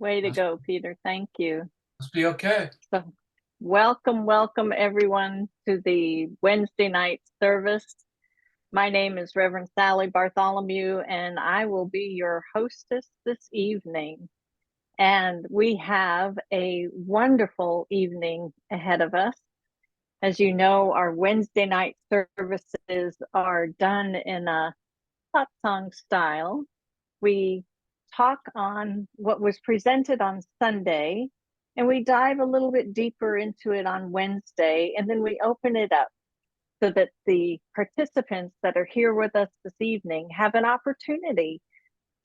Way to Must, go, Peter. Thank you. must be okay. So, welcome everyone to the Wednesday night service. My name is Reverend Sally Bartholomew, and I will be your hostess this evening. And we have a wonderful evening ahead of us. As you know, our Wednesday night services are done in a hot song style. We talk on what was presented on Sunday, and we dive a little bit deeper into it on Wednesday, and then we open it up so that the participants that are here with us this evening have an opportunity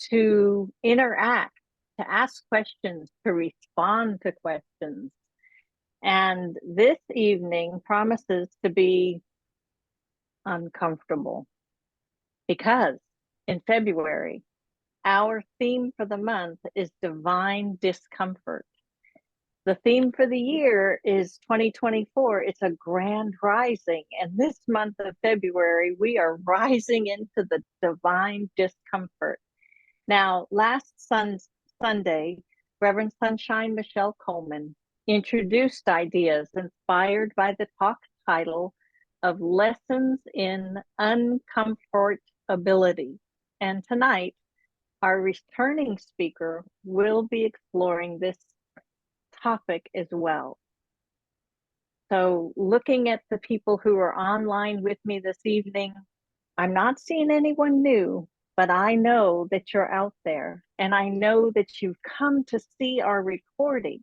to interact, to ask questions, to respond to questions. And this evening promises to be uncomfortable because in February, our theme for the month is divine discomfort. The theme for the year is 2024. It's a grand rising. And this month of February, we are rising into the divine discomfort. Now, last Sunday, Reverend Sunshine Michelle Coleman introduced ideas inspired by the talk title of Lessons in Uncomfortability. And tonight, our returning speaker will be exploring this topic as well. So, looking at the people who are online with me this evening, I'm not seeing anyone new, but I know that you're out there and I know that you've come to see our recording.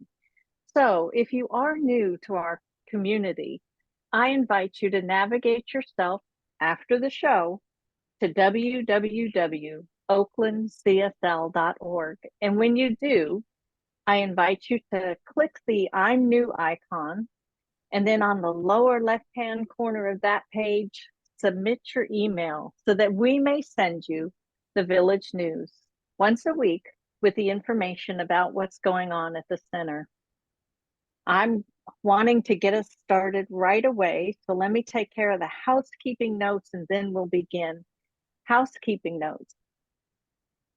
So, if you are new to our community, I invite you to navigate yourself after the show to www.oaklandcsl.org. And when you do, I invite you to click the I'm new icon. And then on the lower left-hand corner of that page, submit your email so that we may send you the village news once a week with the information about what's going on at the center. I'm wanting to get us started right away. So let me take care of the housekeeping notes and then we'll begin. Housekeeping notes.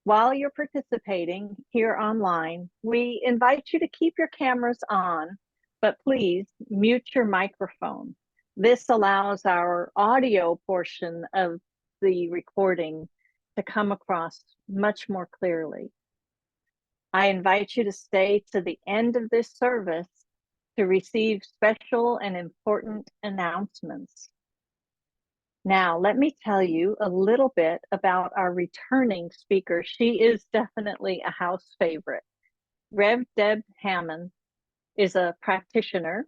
While you're participating here online, we invite you to keep your cameras on, but please mute your microphone. This allows our audio portion of the recording to come across much more clearly. I invite you to stay to the end of this service to receive special and important announcements. Now, let me tell you a little bit about our returning speaker. She is definitely a house favorite. Rev. Deb Hammond is a practitioner,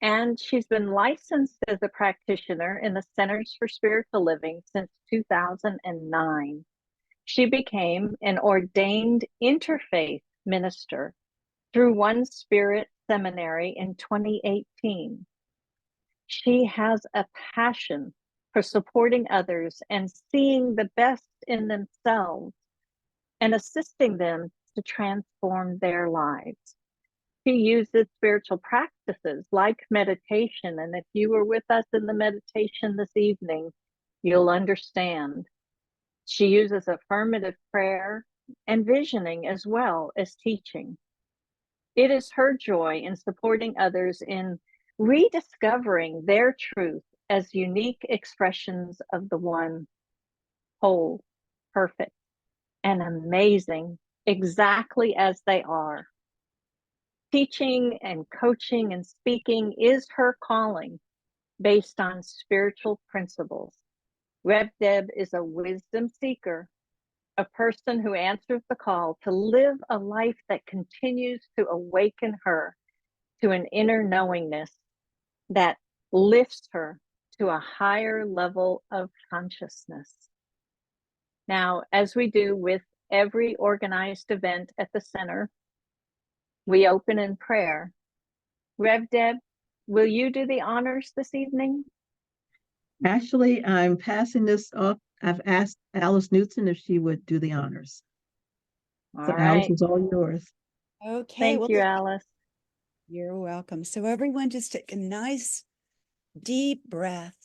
and she's been licensed as a practitioner in the Centers for Spiritual Living since 2009. She became an ordained interfaith minister through One Spirit Seminary in 2018. She has a passion for supporting others and seeing the best in themselves and assisting them to transform their lives. She uses spiritual practices like meditation, and if you were with us in the meditation this evening, you'll understand. She uses affirmative prayer and visioning as well as teaching. It is her joy in supporting others in rediscovering their truth as unique expressions of the one, whole, perfect, and amazing, exactly as they are. Teaching and coaching and speaking is her calling based on spiritual principles. Rev. Deb is a wisdom seeker, a person who answers the call to live a life that continues to awaken her to an inner knowingness that lifts her to a higher level of consciousness. Now, as we do with every organized event at the center, we open in prayer. Rev. Deb, will you do the honors this evening? Actually, I'm passing this off. I've asked Alice Newton if she would do the honors. So All Alice, right. it's all yours. Okay. Thank you, Alice. You're welcome. So everyone just take a nice deep breath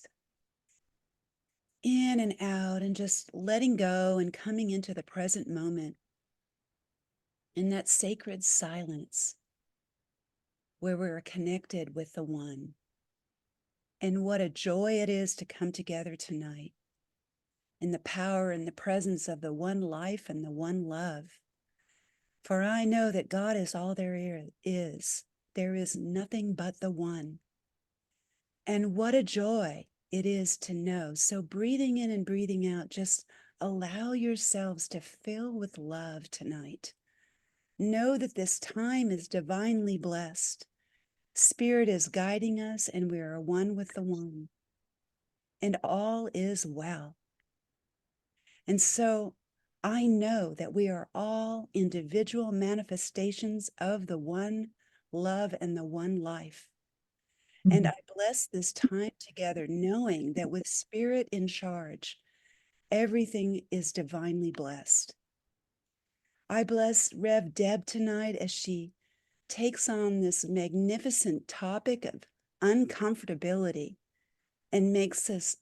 in and out and just letting go and coming into the present moment. in that sacred silence where we're connected with the one. And what a joy it is to come together tonight in the power and the presence of the one life and the one love. For I know that God is all there is. There is nothing but the one. And what a joy it is to know. So breathing in and breathing out, just allow yourselves to fill with love tonight. Know that this time is divinely blessed. Spirit is guiding us, and we are one with the one. And all is well. And so I know that we are all individual manifestations of the one love and the one life. And I bless this time together, knowing that with Spirit in charge, everything is divinely blessed. I bless Rev Deb tonight as she takes on this magnificent topic of uncomfortability and makes us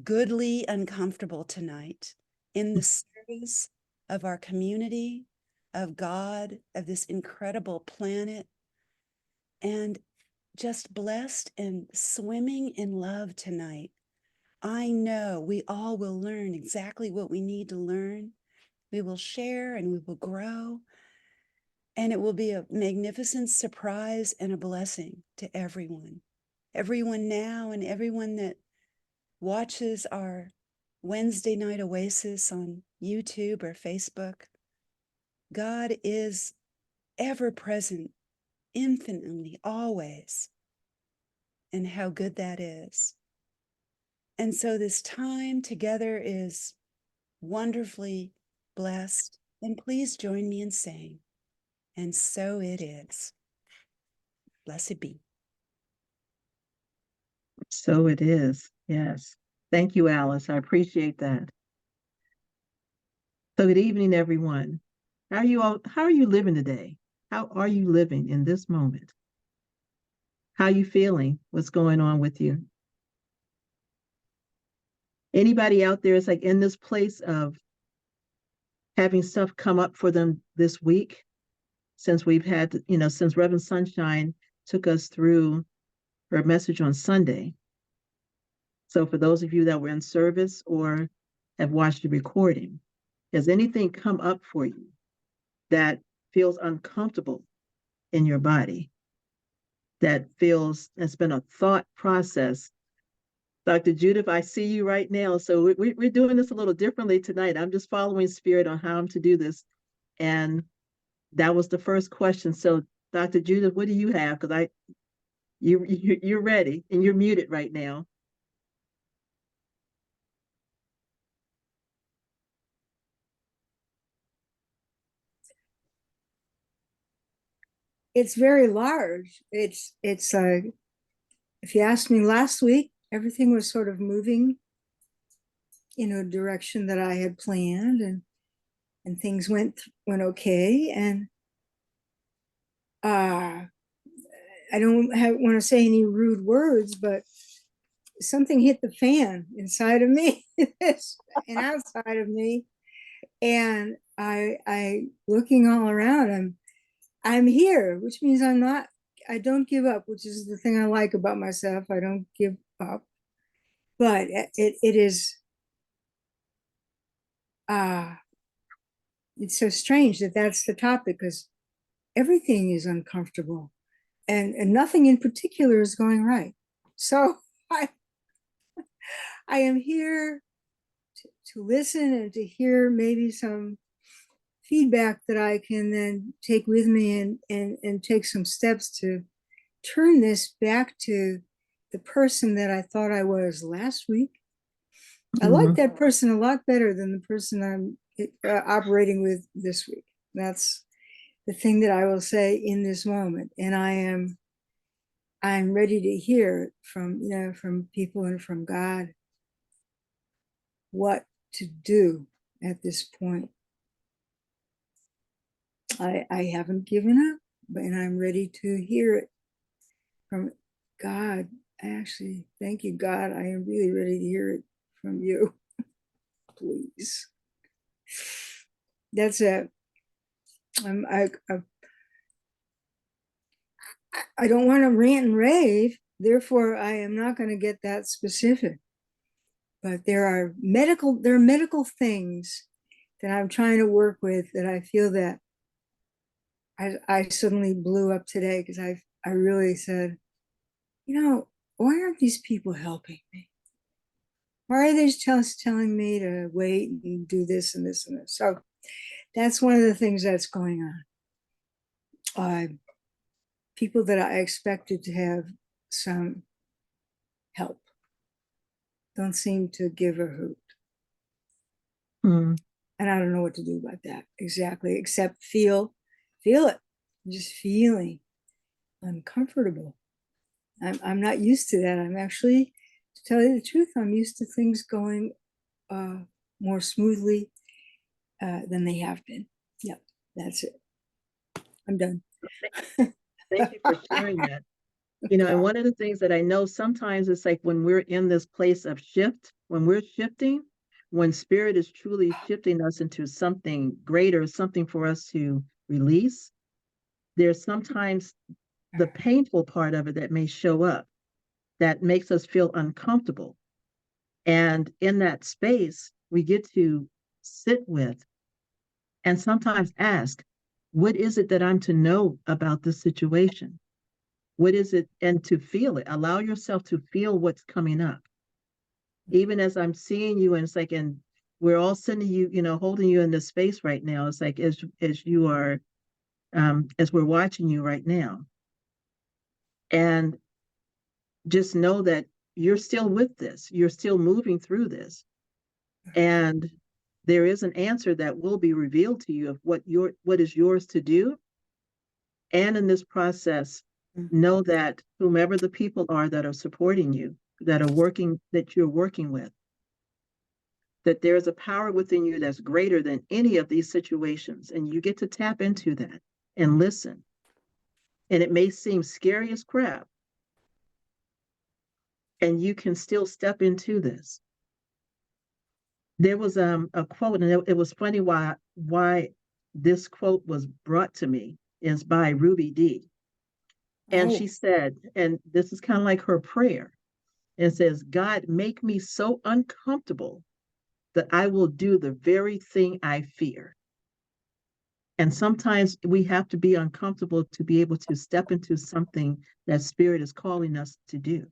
goodly uncomfortable tonight in the service of our community, of God, of this incredible planet, and just blessed and swimming in love tonight. I know we all will learn exactly what we need to learn. We will share and we will grow. And it will be a magnificent surprise and a blessing to everyone. Everyone now and everyone that watches our Wednesday night Oasis on YouTube or Facebook. God is ever present, infinitely, always. And how good that is. And so this time together is wonderfully blessed. And please join me in saying, and so it is. Blessed be. So it is. Yes. Thank you, Alice. I appreciate that. So good evening, everyone. How are you living today? How are you living in this moment? How are you feeling? What's going on with you? Anybody out there is like in this place of having stuff come up for them this week since we've had, since Reverend Sunshine took us through her message on Sunday. So for those of you that were in service or have watched the recording, has anything come up for you that feels uncomfortable in your body? That feels, it's been a thought process. Dr. Judith, I see you right now. So we're doing this a little differently tonight. I'm just following Spirit on how I'm to do this. And that was the first question. So Dr. Judith, what do you have? Because you're ready and you're muted right now. It's very large. It's if you asked me last week, everything was sort of moving in a direction that I had planned, and things went okay. And I don't want to say any rude words, but something hit the fan inside of me and outside of me. And I looking all around, I'm here, which means I don't give up, which is the thing I like about myself. I don't give up. But it is, it's so strange that that's the topic, because everything is uncomfortable and nothing in particular is going right. So I am here to listen and to hear maybe some feedback that I can then take with me and take some steps to turn this back to the person that I thought I was last week. I like that person a lot better than the person I'm operating with this week. That's the thing that I will say in this moment. And I'm ready to hear from people and from God what to do at this point. I haven't given up, and I'm ready to hear it from God. Actually, thank you, God. I am really ready to hear it from you. Please. That's I don't want to rant and rave, therefore I am not going to get that specific. But there are medical things that I'm trying to work with that I feel that I suddenly blew up today because I really said, why aren't these people helping me? Why are they just telling me to wait and do this and this and this? So that's one of the things that's going on. People that I expected to have some help don't seem to give a hoot. Mm. And I don't know what to do about that exactly, except feel it. I'm just feeling uncomfortable. I'm not used to that. I'm actually, to tell you the truth, I'm used to things going more smoothly than they have been. Yep, that's it. I'm done. Thank you for sharing that. And one of the things that I know sometimes it's like when we're in this place of shift, when we're shifting, when spirit is truly shifting us into something greater, something for us to release, there's sometimes the painful part of it that may show up that makes us feel uncomfortable. And in that space, we get to sit with and sometimes ask, what is it that I'm to know about this situation? What is it? And to feel it, allow yourself to feel what's coming up. Even as I'm seeing you, and it's like, and we're all sending you, holding you in this space right now. It's like, as you are, as we're watching you right now. And just know that you're still with this, you're still moving through this. And there is an answer that will be revealed to you of what is yours to do. And in this process, know that whomever the people are that are supporting you, that you're working with, that there's a power within you that's greater than any of these situations. And you get to tap into that and listen. And it may seem scary as crap. And you can still step into this. There was a quote, and it was funny why this quote was brought to me, is by Ruby Dee. And she said, and this is kind of like her prayer, and says, God, make me so uncomfortable that I will do the very thing I fear. And sometimes we have to be uncomfortable to be able to step into something that spirit is calling us to do.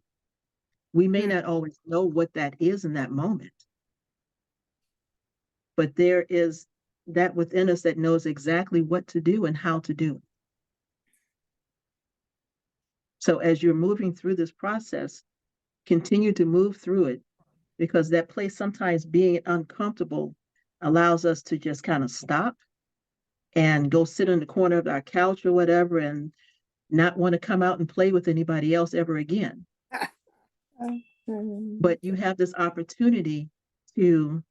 We may not always know what that is in that moment, but there is that within us that knows exactly what to do and how to do it. So as you're moving through this process, continue to move through it, because that place, sometimes being uncomfortable, allows us to just kind of stop and go sit in the corner of our couch or whatever and not want to come out and play with anybody else ever again. But you have this opportunity to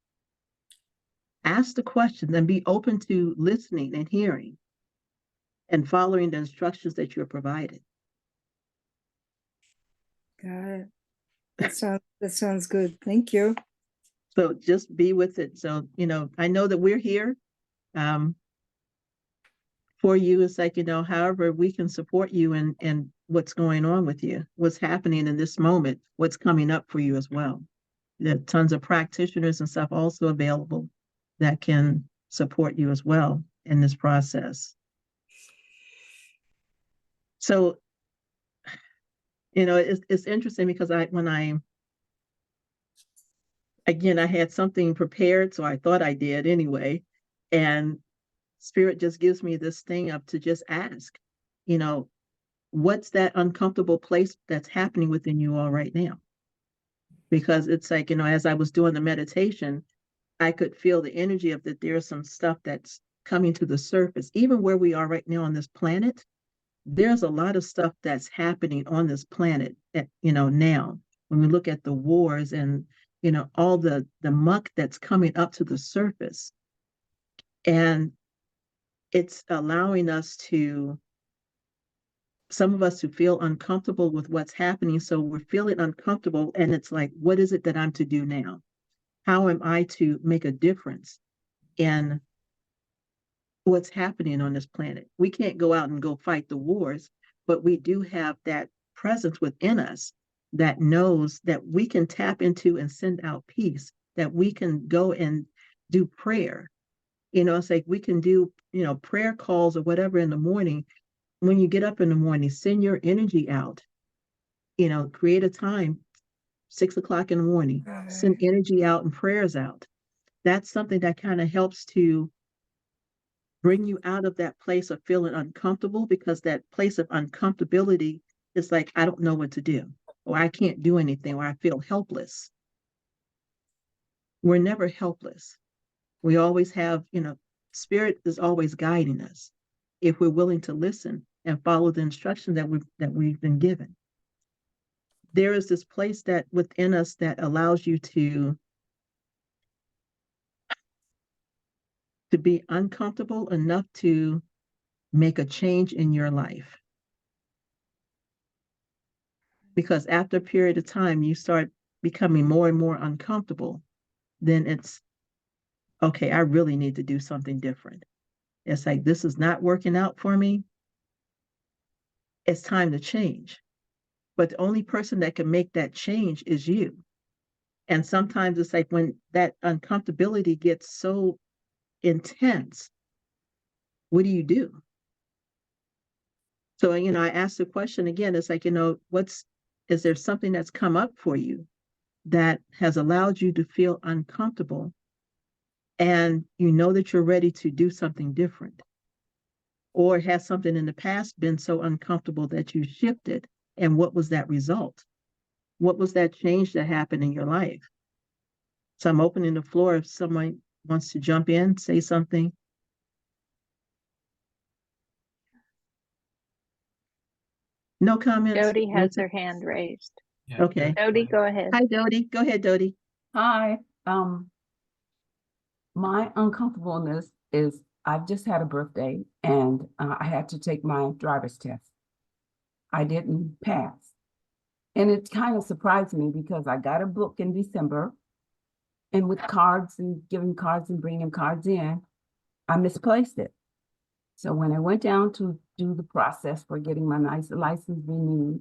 ask the question and be open to listening and hearing and following the instructions that you're provided. Got it. That sounds good. Thank you. So just be with it. So, I know that we're here for you. It's like, however we can support you and what's going on with you, what's happening in this moment, what's coming up for you as well. There are tons of practitioners and stuff also available that can support you as well in this process. So, it's interesting because I had something prepared, so I thought I did anyway. And Spirit just gives me this thing up to just ask, what's that uncomfortable place that's happening within you all right now? Because it's like, as I was doing the meditation, I could feel the energy of that there's some stuff that's coming to the surface. Even where we are right now on this planet, there's a lot of stuff that's happening on this planet, now, when we look at the wars and, all the muck that's coming up to the surface. And it's allowing some of us to feel uncomfortable with what's happening. So we're feeling uncomfortable. And it's like, what is it that I'm to do now? How am I to make a difference in what's happening on this planet. We can't go out and go fight the wars, but we do have that presence within us that knows that we can tap into and send out peace, that we can go and do prayer. It's like we can do, prayer calls or whatever in the morning. When you get up in the morning, send your energy out, create a time, 6 o'clock in the morning, send energy out and prayers out. That's something that kind of helps to bring you out of that place of feeling uncomfortable, because that place of uncomfortability is like, I don't know what to do, or I can't do anything, or I feel helpless. We're never helpless. We always have, spirit is always guiding us if we're willing to listen and follow the instruction that we've been given. There is this place that within us that allows you to be uncomfortable enough to make a change in your life. Because after a period of time, you start becoming more and more uncomfortable, then it's, okay, I really need to do something different. It's like, this is not working out for me. It's time to change. But the only person that can make that change is you. And sometimes it's like when that uncomfortability gets so intense, what do you do? So, I asked the question again, it's like, is there something that's come up for you that has allowed you to feel uncomfortable, and you know that you're ready to do something different? Or has something in the past been so uncomfortable that you shifted? And what was that result? What was that change that happened in your life? So I'm opening the floor if someone wants to jump in, say something. No comments? Dodie has her hand raised. Okay. Dodie, go ahead. Hi, Dodie. Go ahead, Dodie. Hi. My uncomfortableness is I've just had a birthday and I had to take my driver's test. I didn't pass. And it kind of surprised me because I got a book in December, and with cards and giving cards and bringing cards in, I misplaced it. So when I went down to do the process for getting my license renewed,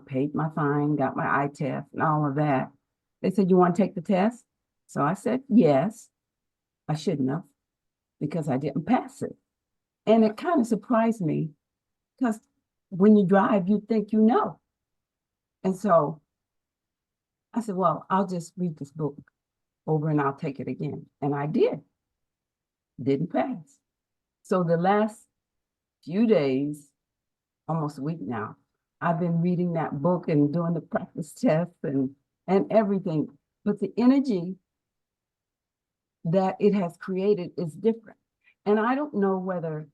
paid my fine, got my eye test and all of that, they said, you want to take the test? So I said, yes. I shouldn't have, because I didn't pass it. And it kind of surprised me, because when you drive, you think you know. And so I said, well, I'll just read this book over and I'll take it again. And I did. Didn't pass. So the last few days, almost a week now, I've been reading that book and doing the practice tests and everything. But the energy that it has created is different. And I don't know whether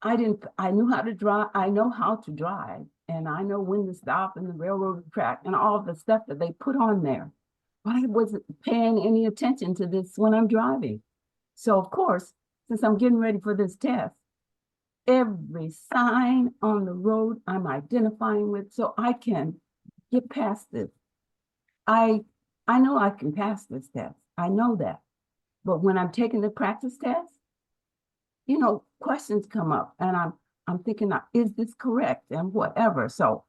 I knew how to drive. I know how to drive, and I know when to stop in the railroad track and all the stuff that they put on there. But I wasn't paying any attention to this when I'm driving. So of course, since I'm getting ready for this test, every sign on the road I'm identifying with so I can get past this. I know I can pass this test. I know that. But when I'm taking the practice test, questions come up, and I'm thinking, is this correct and whatever. So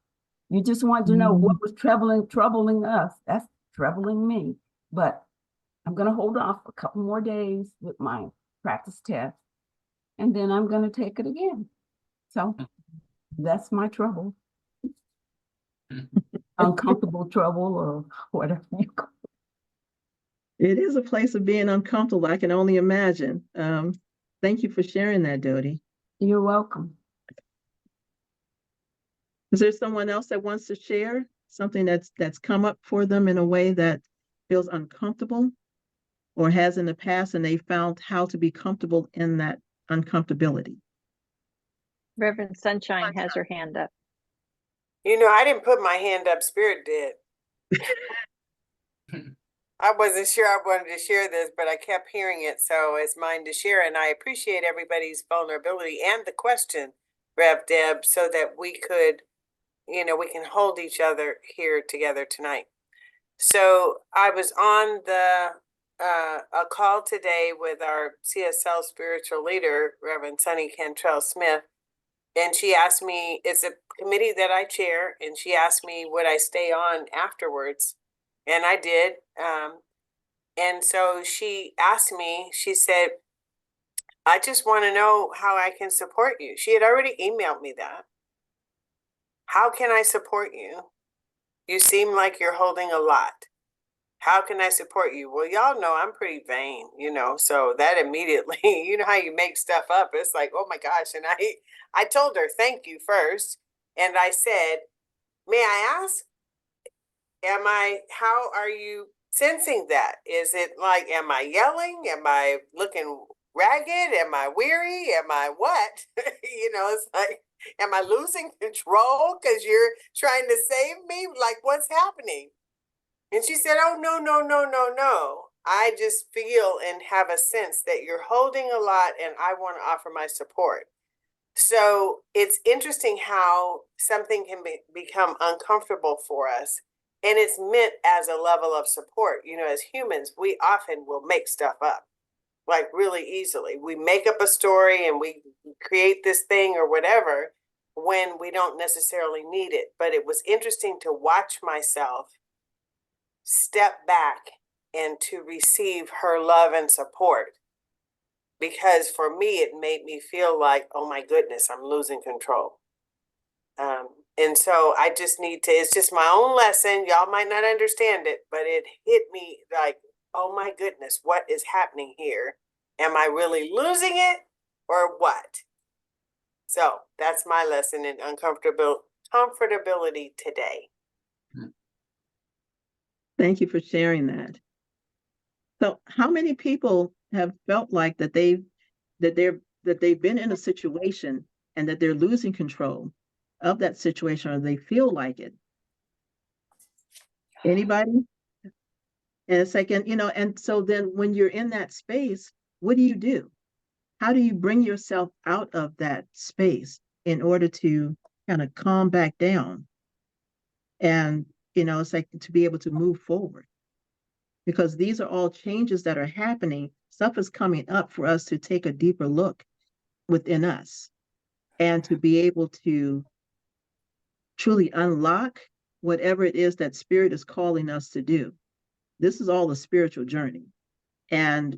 you just wanted to know what was troubling us. That's troubling me. But I'm going to hold off a couple more days with my practice test, and then I'm going to take it again. So that's my trouble. Uncomfortable trouble, or whatever you call it. It is a place of being uncomfortable. I can only imagine. Thank you for sharing that, Dodie. You're welcome. Is there someone else that wants to share something that's come up for them in a way that feels uncomfortable, or has in the past, and they found how to be comfortable in that uncomfortability? Reverend Sunshine has her hand up. I didn't put my hand up, Spirit did. I wasn't sure I wanted to share this, but I kept hearing it, so it's mine to share. And I appreciate everybody's vulnerability and the question, Rev Deb, so that we could, we can hold each other here together tonight. So I was on the a call today with our CSL spiritual leader, Reverend Sonny Cantrell Smith. And she asked me, it's a committee that I chair, and she asked me would I stay on afterwards. And I did. And so she asked me, she said, I just want to know how I can support you. She had already emailed me that. How can I support you? You seem like you're holding a lot. How can I support you? Well, y'all know I'm pretty vain, so that immediately, you know how you make stuff up. It's like, oh my gosh. And I told her, thank you first. And I said, may I ask, how are you sensing that? Is it like, am I yelling? Am I looking ragged? Am I weary? Am I what? It's like, am I losing control because you're trying to save me? Like, what's happening? And she said, oh, no, no, no, no, no. I just feel and have a sense that you're holding a lot and I want to offer my support. So it's interesting how something can become uncomfortable for us. And it's meant as a level of support. As humans, we often will make stuff up, like really easily. We make up a story and we create this thing or whatever when we don't necessarily need it. But it was interesting to watch myself step back and to receive her love and support. Because for me, it made me feel like, oh my goodness, I'm losing control. And so I just need to, it's just my own lesson. Y'all might not understand it, but it hit me like, oh my goodness, what is happening here? Am I really losing it or what? So that's my lesson in comfortability today. Thank you for sharing that. So how many people have felt like that they've been in a situation and that they're losing control of that situation, or they feel like it? Anybody? And it's like, and so then when you're in that space, what do? How do you bring yourself out of that space in order to kind of calm back down? And, it's like to be able to move forward. Because these are all changes that are happening. Stuff is coming up for us to take a deeper look within us and to be able to truly unlock whatever it is that Spirit is calling us to do. This is all a spiritual journey. And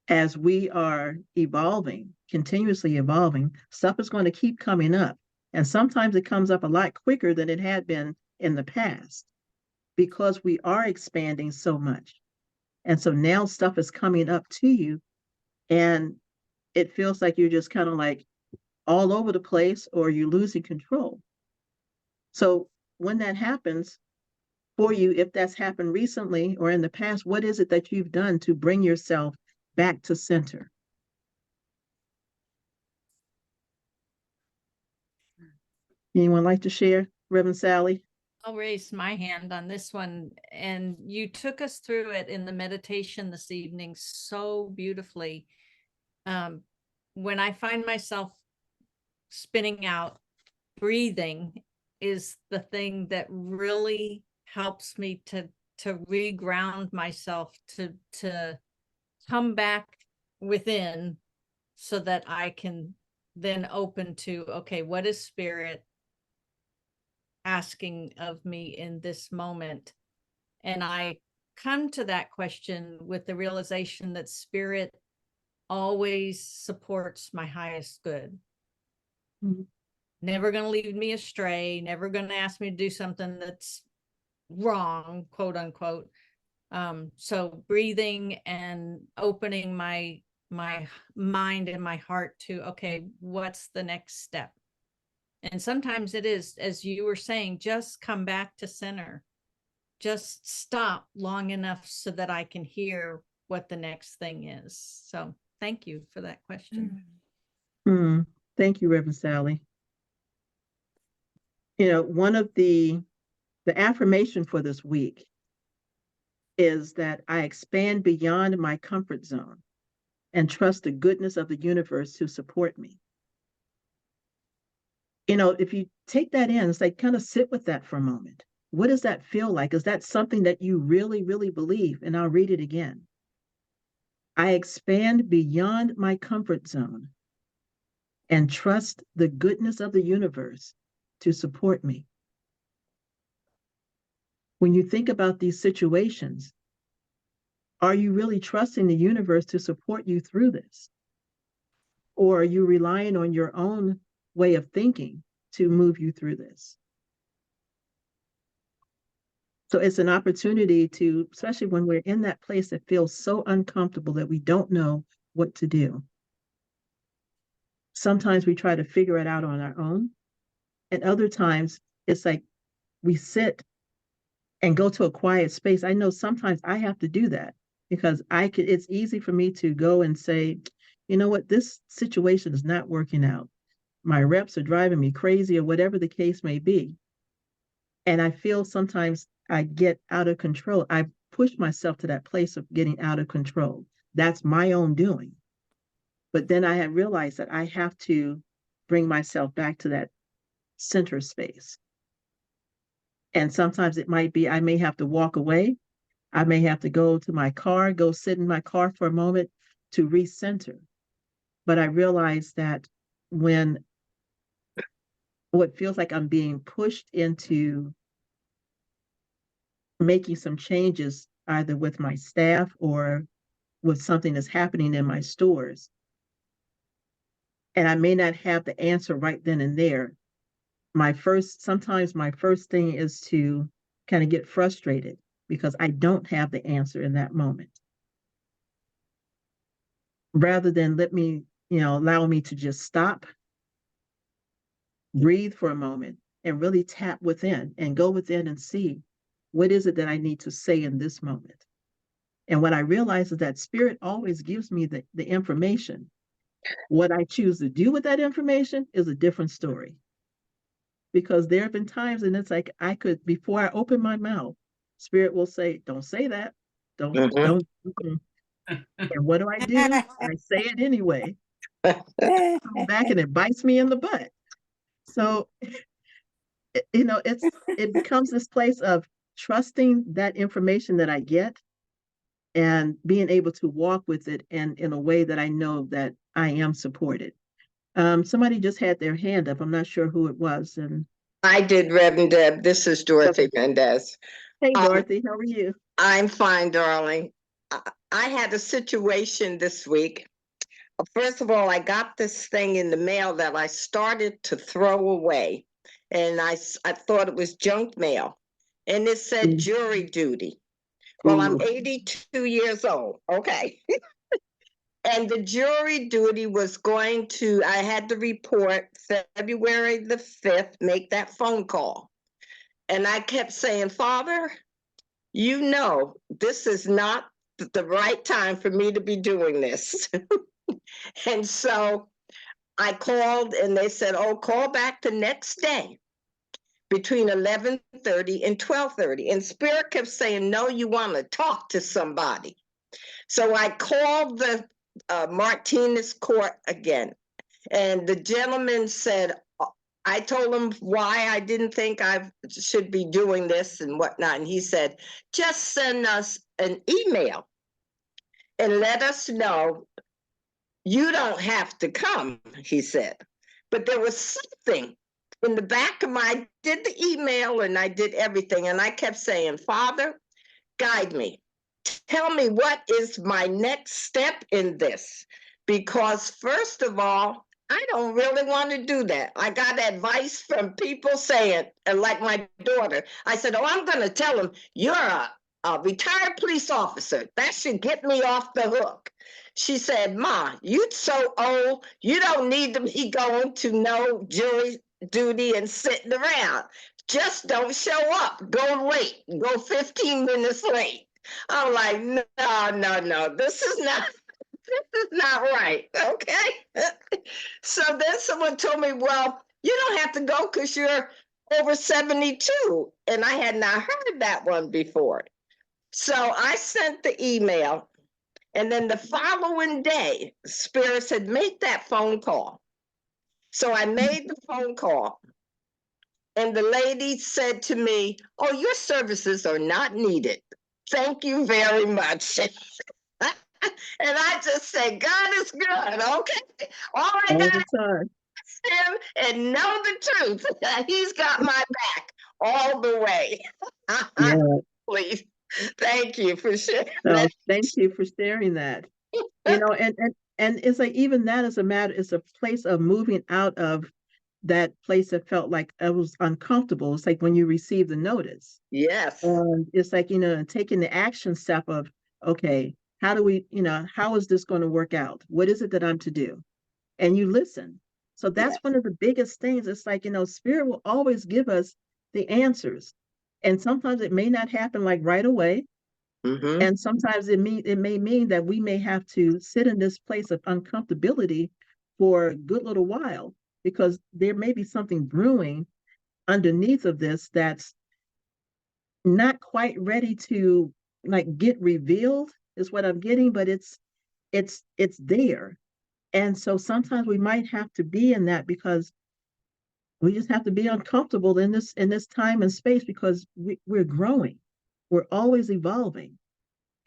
as we are evolving, continuously evolving, stuff is going to keep coming up. And sometimes it comes up a lot quicker than it had been in the past because we are expanding so much. And so now stuff is coming up to you and it feels like you're just kind of like all over the place or you're losing control. So when that happens for you, if that's happened recently or in the past, what is it that you've done to bring yourself back to center? Anyone like to share, Reverend Sally? I'll raise my hand on this one. And you took us through it in the meditation this evening so beautifully. When I find myself spinning out, breathing is the thing that really helps me to reground myself, to come back within so that I can then open to, okay, what is Spirit asking of me in this moment? And I come to that question with the realization that Spirit always supports my highest good. Mm-hmm. Never going to lead me astray, never going to ask me to do something that's wrong, quote unquote. So breathing and opening my mind and my heart to, okay, what's the next step? And sometimes it is, as you were saying, just come back to center. Just stop long enough so that I can hear what the next thing is. So thank you for that question. Thank you, Reverend Sally. One of the affirmation for this week is that I expand beyond my comfort zone and trust the goodness of the universe to support me. If you take that in, it's like kind of sit with that for a moment. What does that feel like? Is that something that you really, really believe? And I'll read it again. I expand beyond my comfort zone and trust the goodness of the universe to support me. When you think about these situations, are you really trusting the universe to support you through this? Or are you relying on your own way of thinking to move you through this? So it's an opportunity to, especially when we're in that place that feels so uncomfortable that we don't know what to do. Sometimes we try to figure it out on our own. And other times it's like we sit and go to a quiet space. I know sometimes I have to do that because it's easy for me to go and say, you know what, this situation is not working out. My reps are driving me crazy, or whatever the case may be. And I feel sometimes I get out of control. I push myself to that place of getting out of control. That's my own doing. But then I have realized that I have to bring myself back to that center space. And sometimes it might be, I may have to walk away. I may have to go to my car, go sit in my car for a moment to recenter. But I realize that when what feels like I'm being pushed into making some changes, either with my staff or with something that's happening in my stores, and I may not have the answer right then and there, sometimes my first thing is to kind of get frustrated because I don't have the answer in that moment. Rather than allow me to just stop, breathe for a moment, and really tap within and go within and see what is it that I need to say in this moment. And what I realize is that spirit always gives me the information. What I choose to do with that information is a different story. Because there have been times, and it's like before I open my mouth, spirit will say, don't say that. Don't. And what do? I say it anyway. Come back and it bites me in the butt. So, it becomes this place of trusting that information that I get and being able to walk with it and in a way that I know that I am supported. Somebody just had their hand up. I'm not sure who it was. And I did, Reverend Deb. This is Dorothy Mendez. Hey, Dorothy, how are you? I'm fine, darling. I had a situation this week. First of all, I got this thing in the mail that I started to throw away, and I thought it was junk mail, and it said jury duty. Well, I'm 82 years old, okay? And the jury duty was I had to report February the 5th, make that phone call. And I kept saying, Father, this is not the right time for me to be doing this. And so I called and they said, call back the next day between 11:30 and 12:30. And Spirit kept saying, no, you want to talk to somebody. So I called the Martinez court again. And the gentleman said, I told him why I didn't think I should be doing this and whatnot. And he said, just send us an email and let us know you don't have to come, he said. But there was something in the back of I did the email and I did everything. And I kept saying, Father, guide me. Tell me what is my next step in this? Because first of all, I don't really want to do that. I got advice from people saying, like my daughter, I said, I'm going to tell him you're a retired police officer. That should get me off the hook. She said, Ma, you so old, you don't need to be going to no jury duty and sitting around. Just don't show up. Go late. Go 15 minutes late. I'm like, no, this is not right, okay? So then someone told me, well, you don't have to go because you're over 72. And I had not heard that one before. So I sent the email. And then the following day, Spirit said, make that phone call. So I made the phone call. and the lady said to me, "Oh, your services are not needed. Thank you very much." And I just said, God is good, okay? All I All got the time. is him and know the truth. He's got my back all the way. Yeah. Please, thank you for sharing So that. thank you for sharing that. You know, and it's like even that is a matter, it's a place of moving out of that place that felt like it was uncomfortable. It's like when you receive the notice. Yes. And it's like, taking the action step of, okay, how do we, how is this going to work out? What is it that I'm to do? And you listen. So that's Yes. one of the biggest things. It's like, Spirit will always give us the answers. And sometimes it may not happen like right away. Mm-hmm. And sometimes it may mean that we may have to sit in this place of uncomfortability for a good little while, because there may be something brewing underneath of this that's not quite ready to like get revealed, is what I'm getting, but it's there. And so sometimes we might have to be in that, because we just have to be uncomfortable in this time and space, because we're growing. We're always evolving.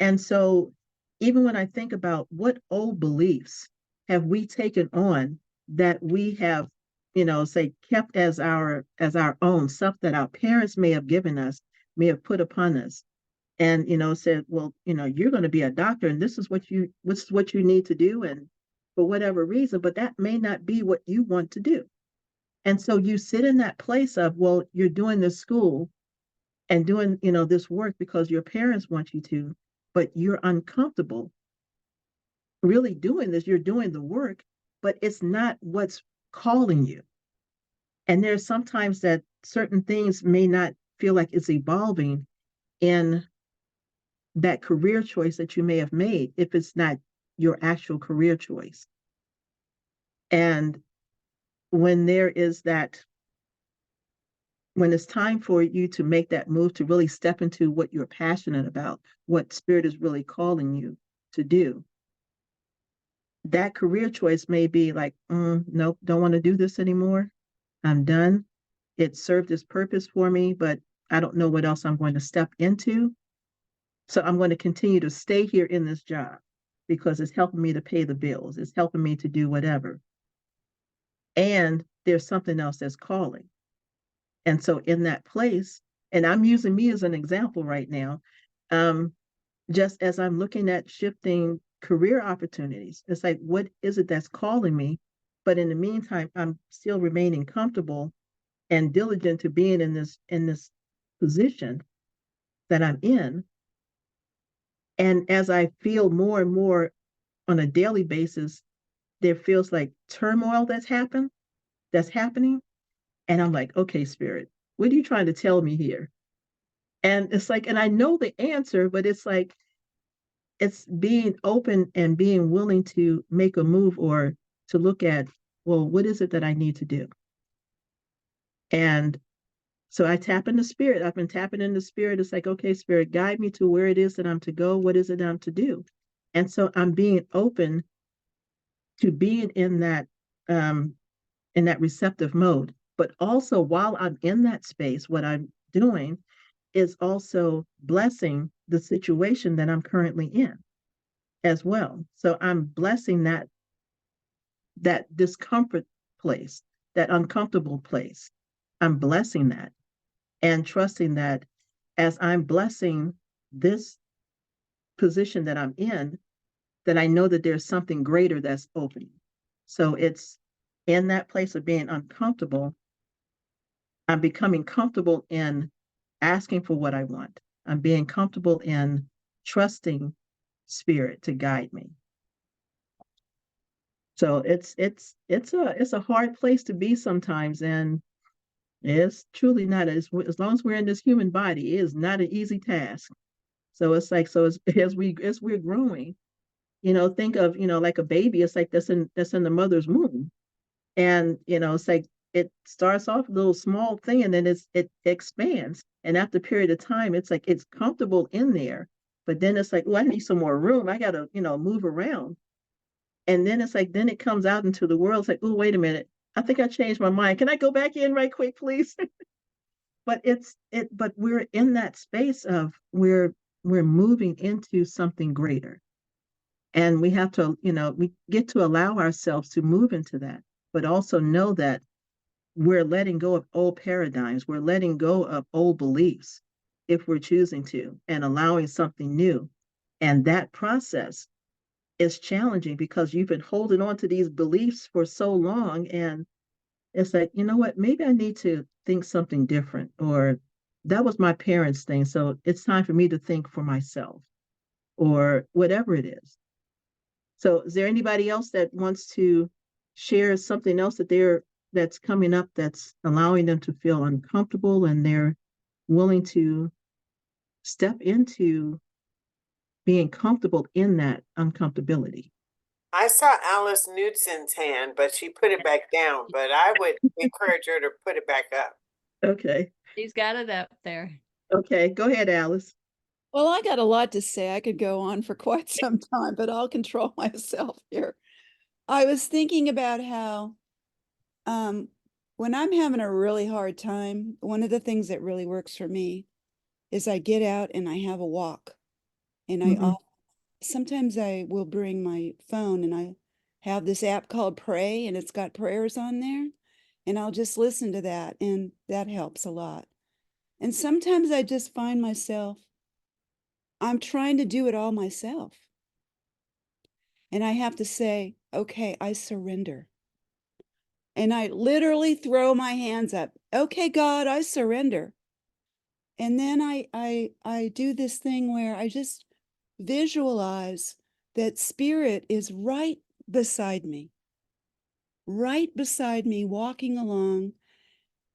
And so even when I think about what old beliefs have we taken on that we have, say kept as our own, stuff that our parents may have given us, may have put upon us, and said, well, you're going to be a doctor, and what's what you need to do, and for whatever reason, but that may not be what you want to do. And so you sit in that place of, well, you're doing this school and doing, this work because your parents want you to, but you're uncomfortable really doing this. You're doing the work, but it's not what's calling you. And there's sometimes that certain things may not feel like it's evolving in that career choice that you may have made, if it's not your actual career choice. And when there is that, when it's time for you to make that move to really step into what you're passionate about, what Spirit is really calling you to do, that career choice may be like, nope, don't want to do this anymore. I'm done. It served its purpose for me, but I don't know what else I'm going to step into. So I'm going to continue to stay here in this job because it's helping me to pay the bills. It's helping me to do whatever. And there's something else that's calling. And so in that place, and I'm using me as an example right now, just as I'm looking at shifting career opportunities, it's like, what is it that's calling me? But in the meantime, I'm still remaining comfortable and diligent to being in this position that I'm in. And as I feel more and more on a daily basis, there feels like turmoil that's happening. And I'm like, okay, Spirit, what are you trying to tell me here? And it's like, and I know the answer, but it's like, it's being open and being willing to make a move, or to look at, well, what is it that I need to do? And so I tap into Spirit. I've been tapping into Spirit. It's like, okay, Spirit, guide me to where it is that I'm to go. What is it I'm to do? And so I'm being open to being in that receptive mode. But also while I'm in that space, what I'm doing is also blessing the situation that I'm currently in as well. So I'm blessing that discomfort place, that uncomfortable place. I'm blessing that and trusting that as I'm blessing this position that I'm in, that I know that there's something greater that's opening. So it's in that place of being uncomfortable, I'm becoming comfortable in asking for what I want. I'm being comfortable in trusting Spirit to guide me. So it's a hard place to be sometimes, and it's truly not, as long as we're in this human body, it is not an easy task. So it's like, so as we're growing, think of, like a baby. It's like that's in the mother's womb, and it's like it starts off a little small thing, and then it expands, and after a period of time, it's like it's comfortable in there, but then it's like, oh, I need some more room. I gotta move around. And then it's like, then it comes out into the world. It's like, oh, wait a minute. I think I changed my mind. Can I go back in right quick, please? but we're in that space of we're moving into something greater. And we have to, we get to allow ourselves to move into that, but also know that we're letting go of old paradigms. We're letting go of old beliefs if we're choosing to, and allowing something new. And that process is challenging because you've been holding on to these beliefs for so long. And it's like, you know what, maybe I need to think something different, or that was my parents' thing. So it's time for me to think for myself, or whatever it is. So is there anybody else that wants to share something else that's coming up that's allowing them to feel uncomfortable and they're willing to step into being comfortable in that uncomfortability? I saw Alice Knudsen's hand, but she put it back down, but I would encourage her to put it back up. Okay. She's got it up there. Okay. Go ahead, Alice. Well, I got a lot to say. I could go on for quite some time, but I'll control myself here. I was thinking about how when I'm having a really hard time, one of the things that really works for me is I get out and I have a walk. And sometimes I will bring my phone, and I have this app called Pray, and it's got prayers on there. And I'll just listen to that, and that helps a lot. And sometimes I just find myself, I'm trying to do it all myself. And I have to say, okay, I surrender. And I literally throw my hands up. Okay, God, I surrender. And then I do this thing where I just visualize that spirit is right beside me, walking along.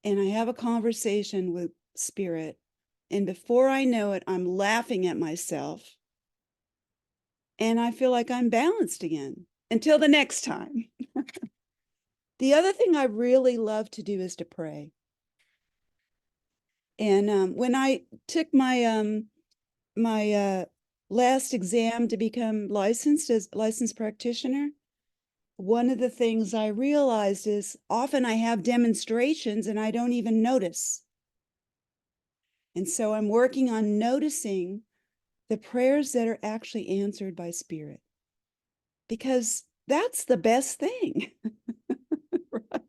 And I have a conversation with spirit. And before I know it, I'm laughing at myself. And I feel like I'm balanced again until the next time. The other thing I really love to do is to pray. And when I took my last exam to become licensed as licensed practitioner, one of the things I realized is often I have demonstrations and I don't even notice. And so I'm working on noticing the prayers that are actually answered by spirit, because that's the best thing, right?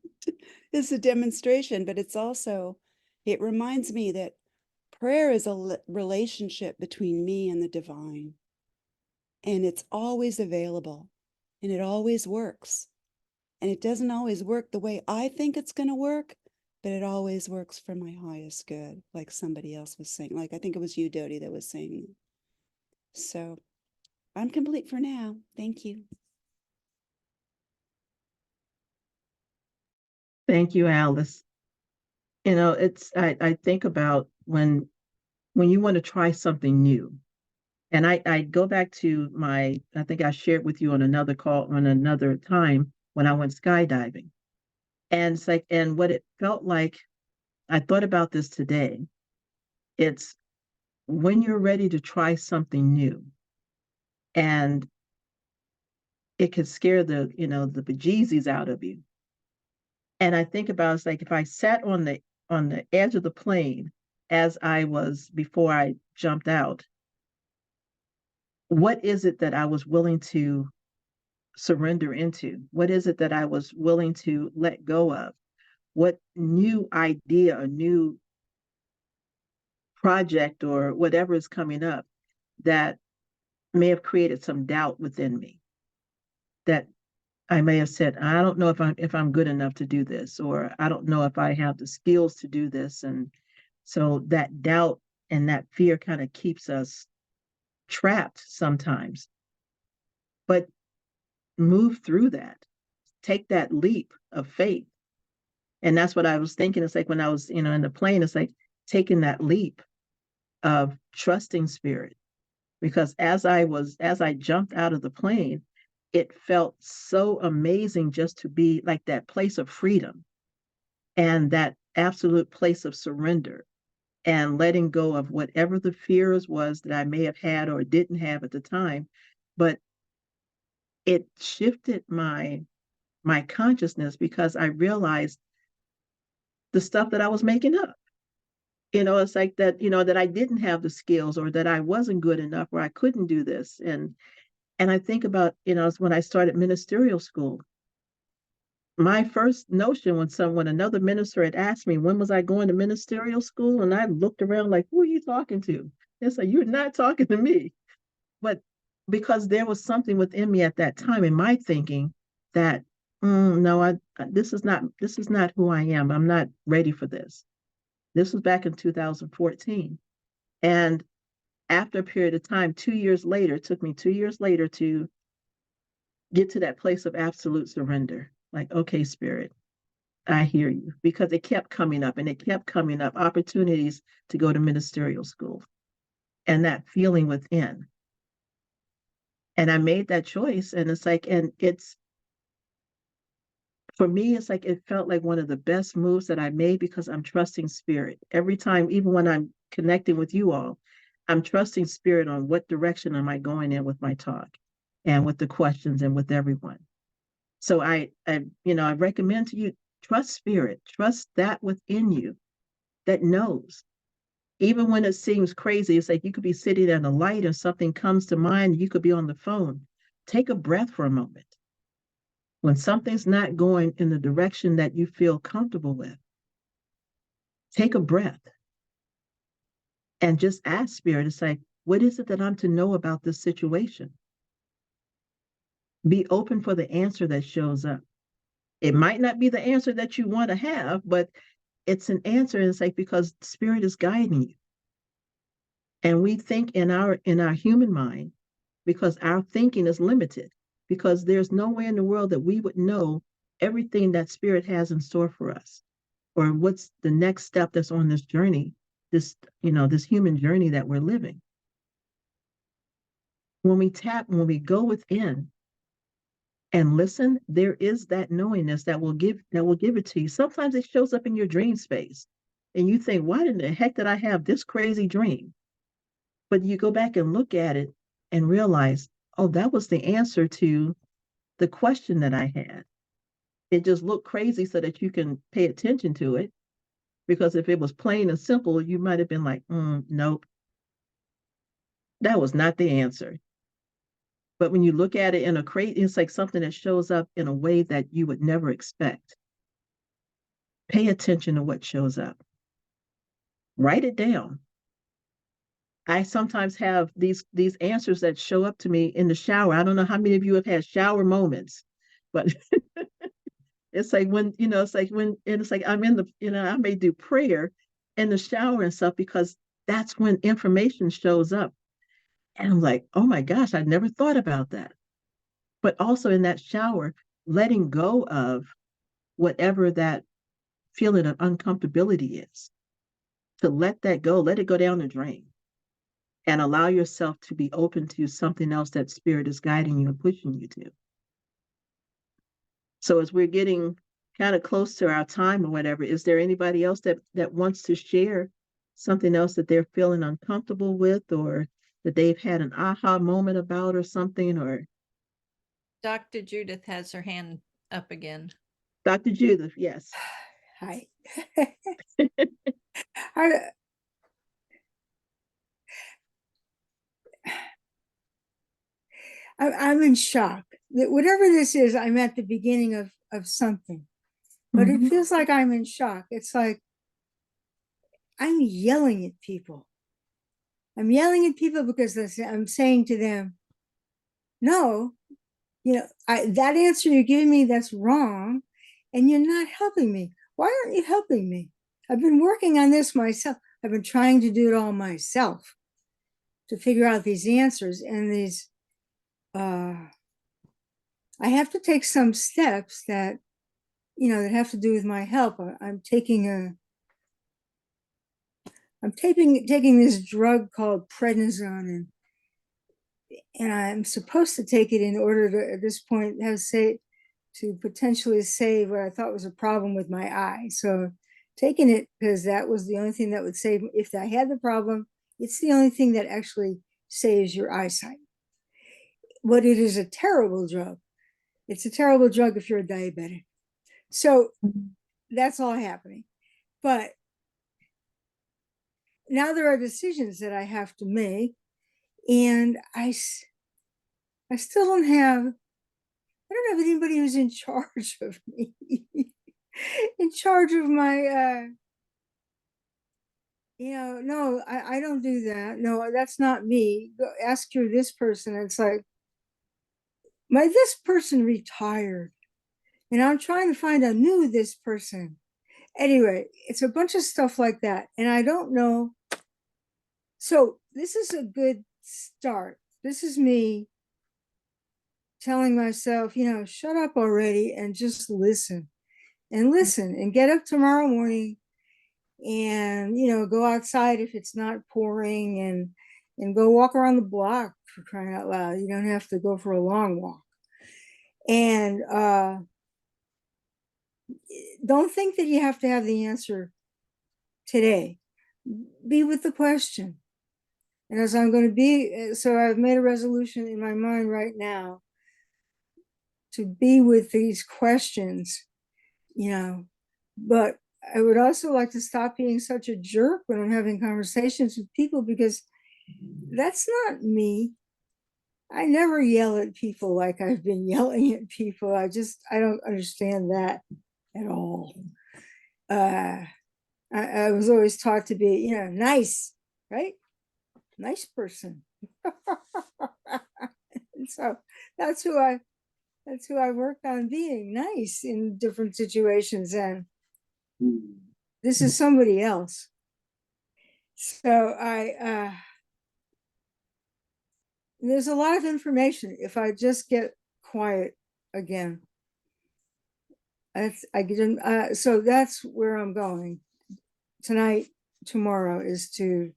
It's a demonstration, but it's also, it reminds me that prayer is a relationship between me and the divine. And it's always available, and it always works. And it doesn't always work the way I think it's going to work, but it always works for my highest good, like somebody else was saying. Like, I think it was you, Dodie, that was saying. So I'm complete for now. Thank you. Thank you, Alice. I think about when you want to try something new. And I go back to I think I shared with you on another call on another time when I went skydiving. And it's like, and what it felt like, I thought about this today. It's when you're ready to try something new, and it could scare the bejesus out of you. And I think about, it's like if I sat on the edge of the plane as I was before I jumped out, what is it that I was willing to surrender into? What is it that I was willing to let go of? What new idea, a new project, or whatever is coming up that may have created some doubt within me, that I may have said, I don't know if I'm good enough to do this, or I don't know if I have the skills to do this. And so that doubt and that fear kind of keeps us trapped sometimes. But move through that. Take that leap of faith. And that's what I was thinking. It's like when I was, in the plane, it's like taking that leap of trusting spirit. Because as I jumped out of the plane, it felt so amazing just to be like that place of freedom and that absolute place of surrender, and letting go of whatever the fears was that I may have had or didn't have at the time. But it shifted my consciousness, because I realized the stuff that I was making up. It's like that, that I didn't have the skills or that I wasn't good enough or I couldn't do this. And I think about, when I started ministerial school, my first notion when another minister had asked me, when was I going to ministerial school? And I looked around like, who are you talking to? It's like, you're not talking to me. But because there was something within me at that time in my thinking that, no, this is not who I am. I'm not ready for this. This was back in 2014. And after a period of time, 2 years later, it took me 2 years later to get to that place of absolute surrender. Like, okay, Spirit, I hear you, because it kept coming up and it kept coming up, opportunities to go to ministerial school and that feeling within. And I made that choice. And it's like, for me, it's like, it felt like one of the best moves that I made because I'm trusting Spirit. Every time, even when I'm connecting with you all, I'm trusting Spirit on what direction am I going in with my talk and with the questions and with everyone. So I recommend to you, trust Spirit, trust that within you that knows. Even when it seems crazy, it's like you could be sitting at a light and something comes to mind, you could be on the phone. Take a breath for a moment. When something's not going in the direction that you feel comfortable with, take a breath and just ask Spirit. It's like, what is it that I'm to know about this situation? Be open for the answer that shows up. It might not be the answer that you want to have, but it's an answer. And it's like, because Spirit is guiding you. And we think in our human mind, because our thinking is limited, because there's no way in the world that we would know everything that Spirit has in store for us, or what's the next step that's on this journey, this human journey that we're living. When we go within and listen, there is that knowingness that will give it to you. Sometimes it shows up in your dream space and you think, why in the heck did I have this crazy dream? But you go back and look at it and realize, oh, that was the answer to the question that I had. It just looked crazy so that you can pay attention to it. Because if it was plain and simple, you might have been like, nope, that was not the answer. But when you look at it in a crate, it's like something that shows up in a way that you would never expect. Pay attention to what shows up. Write it down. I sometimes have these answers that show up to me in the shower. I don't know how many of you have had shower moments, but it's like when, and it's like I'm in the, I may do prayer in the shower and stuff because that's when information shows up. And I'm like, oh my gosh, I never thought about that. But also in that shower, letting go of whatever that feeling of uncomfortability is, to let that go, let it go down the drain, and allow yourself to be open to something else that Spirit is guiding you and pushing you to. So as we're getting kind of close to our time or whatever, is there anybody else that wants to share something else that they're feeling uncomfortable with, or that they've had an aha moment about, or something? Or Dr. Judith has her hand up again. Dr. Judith, yes. Hi. I'm in shock that whatever this is, I'm at the beginning of something, but it feels like I'm in shock. It's like I'm yelling at people. I'm yelling at people because I'm saying to them, no, that answer you're giving me, that's wrong. And you're not helping me. Why aren't you helping me? I've been working on this myself. I've been trying to do it all myself to figure out these answers and these, I have to take some steps that, that have to do with my help. I'm taking this drug called prednisone, and I'm supposed to take it in order to, at this point, to potentially save what I thought was a problem with my eye. So taking it because that was the only thing that would save, if I had the problem, it's the only thing that actually saves your eyesight. But it is a terrible drug. It's a terrible drug if you're a diabetic. So that's all happening. But now there are decisions that I have to make, and I still don't have anybody who's in charge of me, in charge of my, no, I don't do that. No, that's not me. Go ask this person. It's like, this person retired, and I'm trying to find a new this person. Anyway, it's a bunch of stuff like that, and I don't know. So this is a good start. This is me telling myself, shut up already and just listen and get up tomorrow morning and, go outside if it's not pouring, and go walk around the block, for crying out loud. You don't have to go for a long walk. And don't think that you have to have the answer today. Be with the question. And as I'm going to be, so I've made a resolution in my mind right now to be with these questions, but I would also like to stop being such a jerk when I'm having conversations with people, because that's not me. I never yell at people like I've been yelling at people. I don't understand that at all. I was always taught to be, nice, right? Nice person. And so that's who I worked on being, nice in different situations. And this is somebody else. So there's a lot of information. If I just get quiet again, so that's where I'm going tonight, tomorrow, is to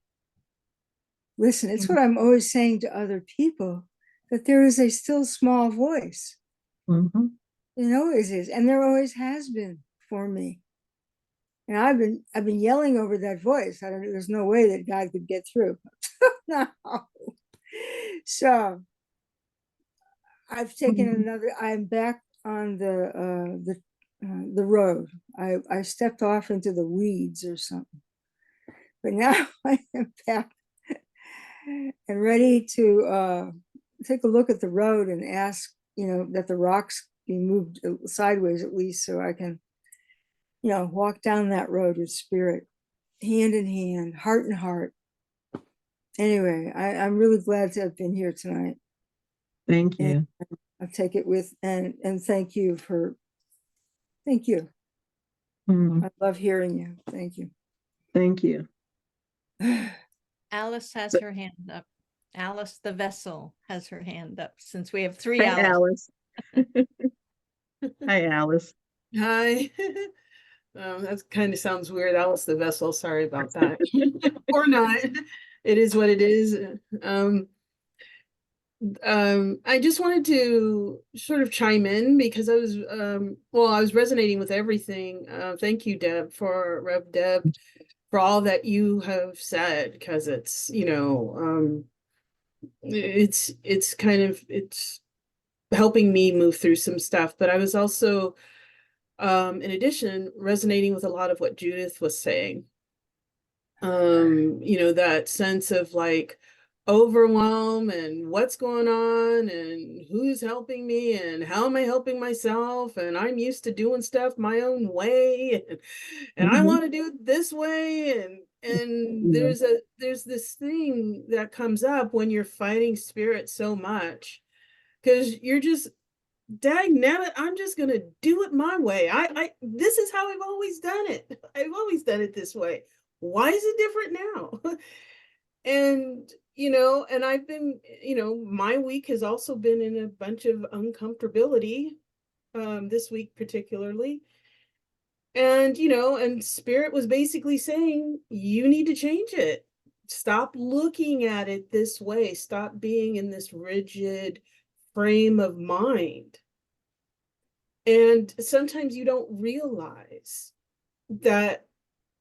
listen. It's what I'm always saying to other people, that there is a still small voice. Mm-hmm. There always is, and there always has been for me. And I've been yelling over that voice. There's no way that God could get through. No. So I've taken I'm back on the road. I stepped off into the weeds or something. But now I am back and ready to take a look at the road and ask, that the rocks be moved sideways at least, so I can, walk down that road with spirit, hand in hand, heart in heart. Anyway, I'm really glad to have been here tonight. Thank you. And I'll take it with, and thank you. I love hearing you. Thank you. Thank you. Alice has her hand up. Alice the vessel has her hand up, since we have three Hey, Alice. Hi, Alice. Hi. That kind of sounds weird. Alice the vessel. Sorry about that. Or not. It is what it is. I just wanted to sort of chime in because I was resonating with everything. Thank you, Rev Deb, for all that you have said, because it's, it's helping me move through some stuff. But I was also, in addition, resonating with a lot of what Judith was saying. That sense of like overwhelm and what's going on and who's helping me and how am I helping myself, and I'm used to doing stuff my own way, and I want to do it this way, and there's this thing that comes up when you're fighting spirit so much, because you're just, dang nabbit, I'm just gonna do it my way. This is how I've always done it. I've always done it this way. Why is it different now? And and I've been, my week has also been in a bunch of uncomfortability, this week particularly. And and spirit was basically saying, you need to change it. Stop looking at it this way. Stop being in this rigid frame of mind. And sometimes you don't realize that,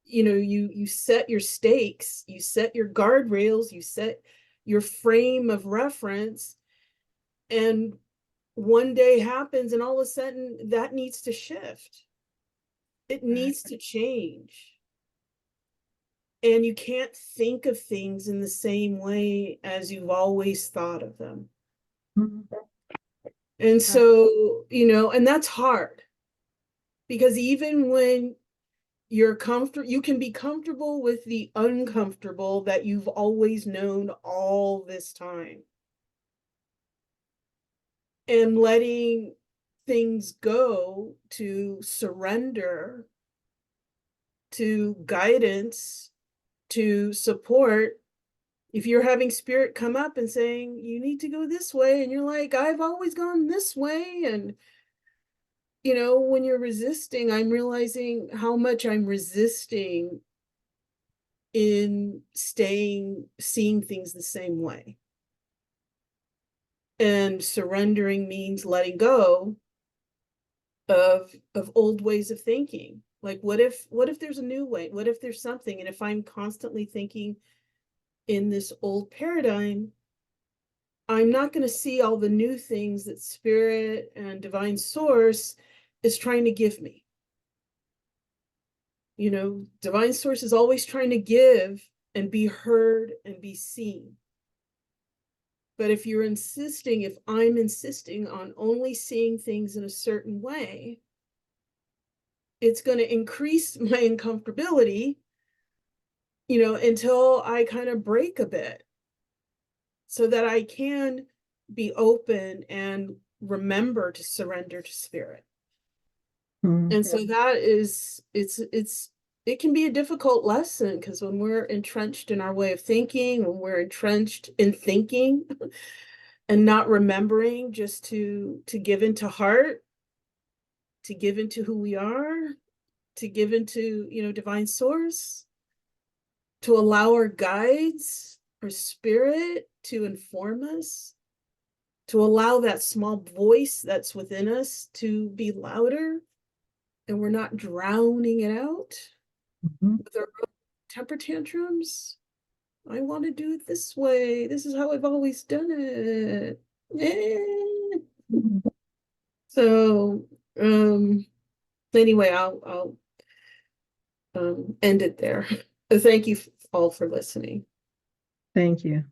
you set your stakes, you set your guardrails, you set your frame of reference, and one day happens and all of a sudden that needs to shift. It needs to change. and you can't think of things in the same way as you've always thought of them. Mhm. And so, and that's hard, because even when you're comfortable, you can be comfortable with the uncomfortable that you've always known all this time. And letting things go to surrender, to guidance, to support. If you're having spirit come up and saying, you need to go this way, and you're like, I've always gone this way. And, when you're resisting, I'm realizing how much I'm resisting in seeing things the same way. And surrendering means letting go of old ways of thinking. Like, what if there's a new way? What if there's something? And if I'm constantly thinking in this old paradigm, I'm not going to see all the new things that spirit and divine source is trying to give me. Divine source is always trying to give and be heard and be seen. But if I'm insisting on only seeing things in a certain way, it's going to increase my uncomfortability, until I kind of break a bit, so that I can be open and remember to surrender to spirit. Mhm. And so that is, it can be a difficult lesson, because when we're entrenched in our way of thinking, when we're entrenched in thinking and not remembering just to give into heart, to give into who we are, to give into, divine source, to allow our guides, our spirit to inform us, to allow that small voice that's within us to be louder, and we're not drowning it out Mhm. with our temper tantrums. I want to do it this way. This is how I've always done it. So, anyway, I'll end it there. Thank you all for listening. Thank you.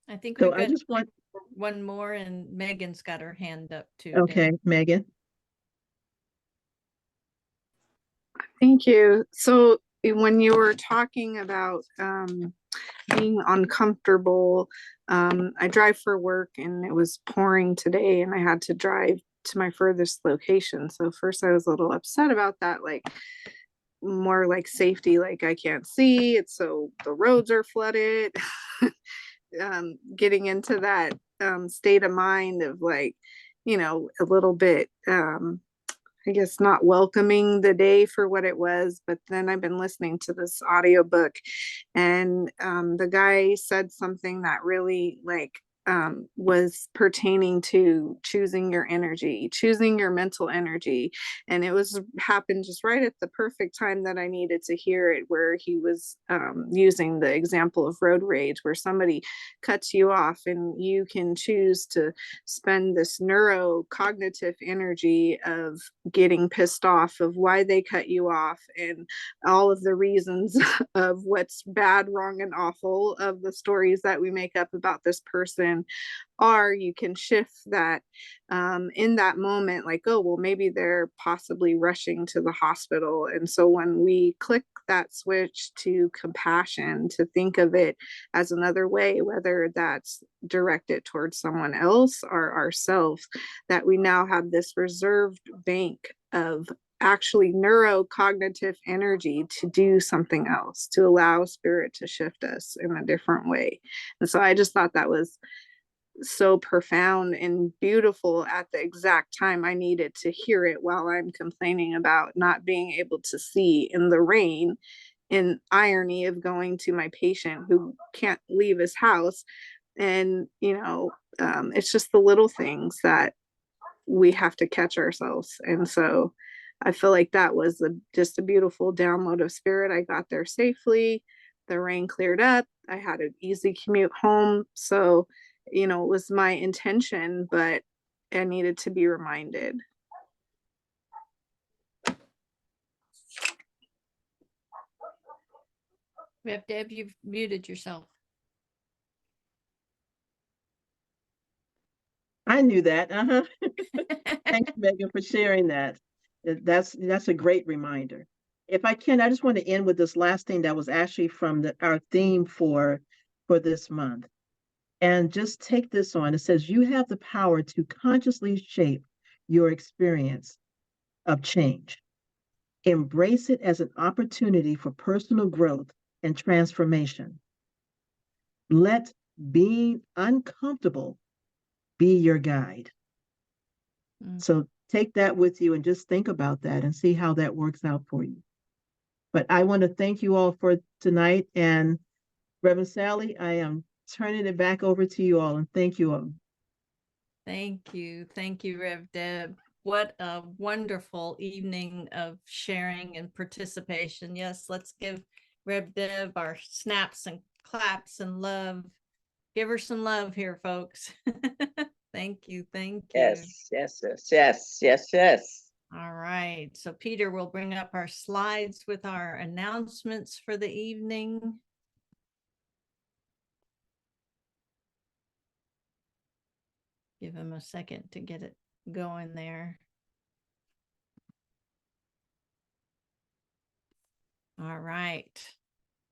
I think So we've I got just want, one more, and Megan's got her hand up too. okay, Deb. Megan. Thank you. So when you were talking about being uncomfortable, I drive for work, and it was pouring today, and I had to drive to my furthest location. So first I was a little upset about that, like more like safety, like I can't see it, so the roads are flooded. Getting into that state of mind of like, a little bit I guess not welcoming the day for what it was. But then I've been listening to this audiobook, and the guy said something that really was pertaining to choosing your energy, choosing your mental energy. And it was happened just right at the perfect time that I needed to hear it, where he was using the example of road rage, where somebody cuts you off and you can choose to spend this neurocognitive energy of getting pissed off of why they cut you off and all of the reasons of what's bad, wrong, and awful of the stories that we make up about this person. Or you can shift that in that moment, like, oh, well, maybe they're possibly rushing to the hospital. And so when we click that switch to compassion, to think of it as another way, whether that's directed towards someone else or ourselves, that we now have this reserved bank of actually neurocognitive energy to do something else, to allow spirit to shift us in a different way. And so I just thought that was so profound and beautiful at the exact time I needed to hear it, while I'm complaining about not being able to see in the rain, in irony of going to my patient who can't leave his house. And it's just the little things that we have to catch ourselves. And so I feel like that was just a beautiful download of spirit. I got there safely, the rain cleared up, I had an easy commute home. So it was my intention, but I needed to be reminded. Rev Deb, you've muted yourself. I knew that. Uh-huh. Thanks, Megan, for sharing that. That's a great reminder. If I can, I just want to end with this last thing that was actually from our theme for this month. And just take this on. It says, you have the power to consciously shape your experience of change. Embrace it as an opportunity for personal growth and transformation. Let being uncomfortable be your guide. So take that with you and just think about that and see how that works out for you. But I want to thank you all for tonight. And Reverend Sally, I am turning it back over to you all, and thank you all. Thank you. Thank you, Rev Deb. What a wonderful evening of sharing and participation. Yes, let's give Rev Deb our snaps and claps and love. Give her some love here, folks. Thank you. Thank you. Yes. All right. So Peter will bring up our slides with our announcements for the evening. Give him a second to get it going there. All right.